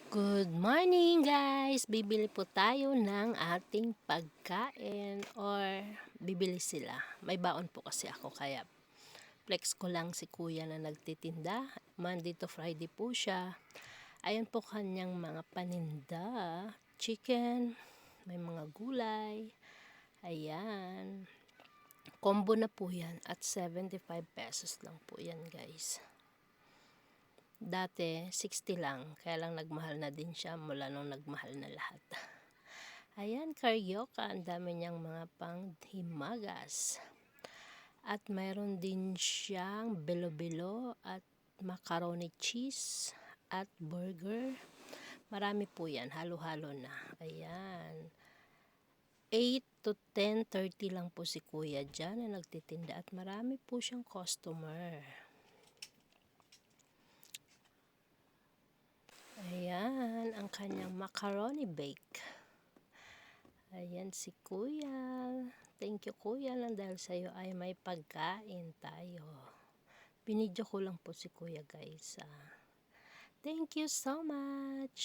Good morning guys! Bibili po tayo ng ating pagkain or bibili sila. May baon po kasi ako kaya flex ko lang si kuya na nagtitinda. Monday to Friday po siya. Ayan po kanyang mga paninda. Chicken, may mga gulay. Ayan. Combo na po yan at 75 pesos lang po yan guys. Dati 60 lang, kaya lang nagmahal na din siya mula nung nagmahal na lahat. Ayan, karyoka, ang dami niyang mga panghimagas. At mayroon din siyang bilo-bilo at macaroni cheese at burger. Marami po yan, halo-halo na. Ayan. 8 to 10:30 lang po si kuya dyan na nagtitinda at marami po siyang customer. Ayan, ang kanyang macaroni bake. Ayan si kuya. Thank you kuya lang dahil sa'yo ay may pagkain tayo. Binidyo ko lang po si kuya guys. Thank you so much.